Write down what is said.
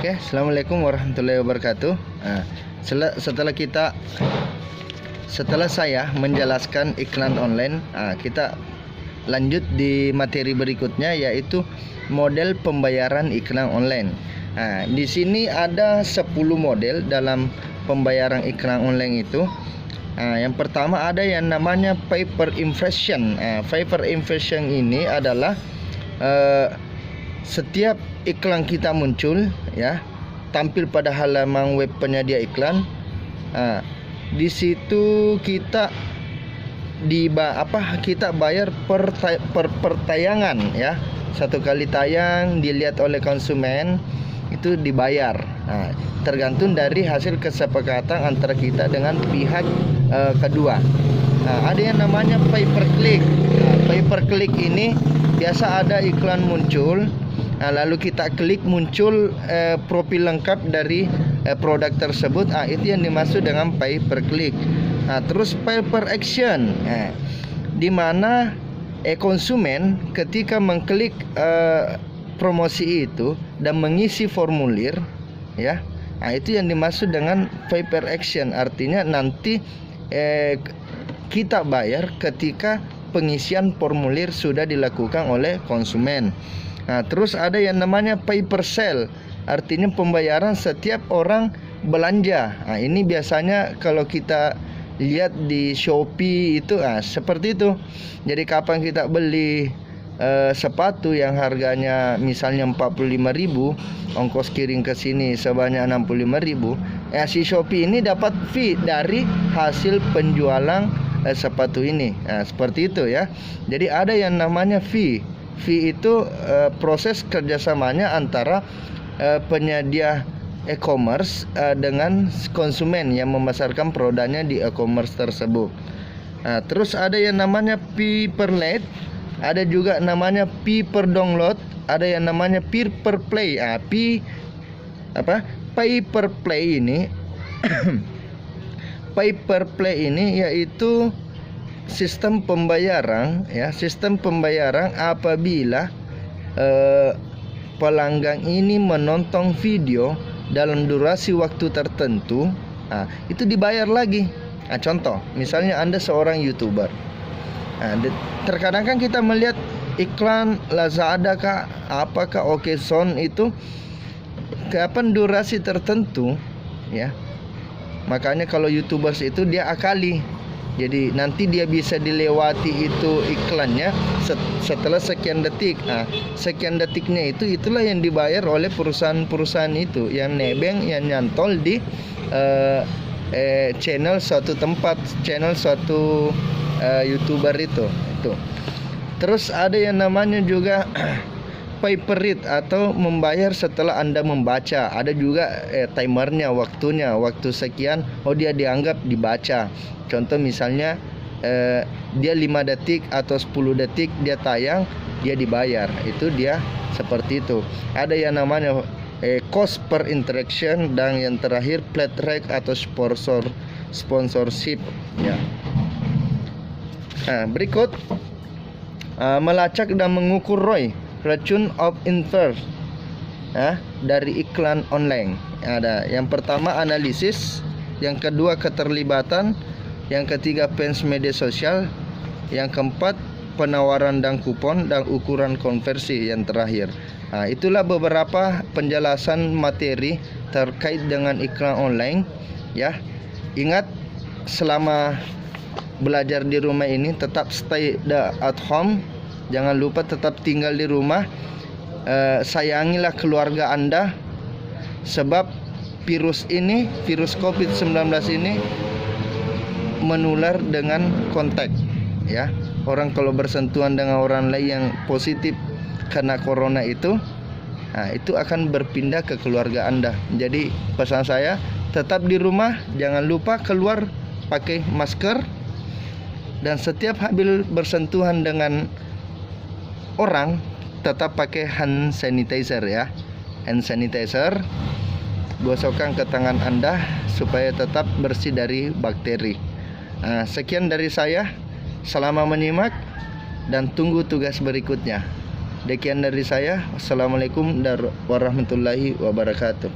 Oke, assalamualaikum warahmatullahi wabarakatuh. Setelah saya menjelaskan iklan online, kita lanjut di materi berikutnya, yaitu model pembayaran iklan online. Di sini ada 10 model dalam pembayaran iklan online itu. Yang pertama ada yang namanya pay per impression. Pay per impression ini adalah setiap iklan kita muncul, ya, tampil pada halaman web penyedia iklan. Di situ kita kita bayar per tayangan, ya. Satu kali tayang dilihat oleh konsumen itu dibayar. Tergantung dari hasil kesepakatan antara kita dengan pihak kedua. Ada yang namanya pay per click. Pay per click ini biasa ada iklan muncul, lalu kita klik, muncul profil lengkap dari produk tersebut. Itu yang dimaksud dengan pay per click. Terus pay per action, di mana konsumen ketika mengklik promosi itu dan mengisi formulir, ya, itu yang dimaksud dengan pay per action. Artinya nanti kita bayar ketika pengisian formulir sudah dilakukan oleh konsumen. Terus ada yang namanya pay per sale, artinya pembayaran setiap orang belanja. Ini biasanya kalau kita lihat di Shopee itu seperti itu. Jadi kapan kita beli sepatu yang harganya misalnya 45.000, ongkos kirim ke sini sebanyak 65.000, si Shopee ini dapat fee dari hasil penjualan sepatu ini. Seperti itu, ya. Jadi ada yang namanya fee. Fee itu proses kerjasamanya antara penyedia e-commerce dengan konsumen yang memasarkan produknya di e-commerce tersebut. Terus ada yang namanya fee per lead, ada juga namanya fee per download, ada yang namanya fee per play. Pay per play ini pay per play ini yaitu sistem pembayaran, ya, sistem pembayaran apabila pelanggan ini menonton video dalam durasi waktu tertentu, itu dibayar lagi. Contoh, misalnya Anda seorang YouTuber. Terkadang kan kita melihat iklan Lazada kah, apakah Okezone itu kapan durasi tertentu, ya. Makanya kalau YouTubers itu dia akali. Jadi nanti dia bisa dilewati itu iklannya setelah sekian detik. Sekian detiknya itulah yang dibayar oleh perusahaan-perusahaan itu yang nebeng, yang nyantol di channel suatu tempat, channel suatu YouTuber itu. Terus ada yang namanya juga pay per read atau membayar setelah Anda membaca. Ada juga timernya, waktu sekian, dia dianggap dibaca. Contoh misalnya dia 5 detik atau 10 detik dia tayang, dia dibayar. Itu dia seperti itu. Ada yang namanya cost per interaction, dan yang terakhir flat rate atau sponsorship, ya. Berikut melacak dan mengukur ROI, return of investment, dari iklan online. Ada yang pertama analisis, yang kedua keterlibatan, yang ketiga fans media sosial, yang keempat penawaran dan kupon, dan ukuran konversi yang terakhir. Itulah beberapa penjelasan materi terkait dengan iklan online, ya. Ingat, selama belajar di rumah ini tetap stay at home. Jangan lupa tetap tinggal di rumah. Sayangilah keluarga Anda, sebab virus COVID-19 ini menular dengan kontak, ya. Orang kalau bersentuhan dengan orang lain yang positif karena corona itu akan berpindah ke keluarga Anda. Jadi pesan saya, tetap di rumah, jangan lupa keluar pakai masker, dan setiap habis bersentuhan dengan orang tetap pakai hand sanitizer, ya. Hand sanitizer, gosokkan ke tangan Anda supaya tetap bersih dari bakteri. Sekian dari saya. Selamat menyimak dan tunggu tugas berikutnya. Demikian dari saya. Wassalamualaikum warahmatullahi wabarakatuh.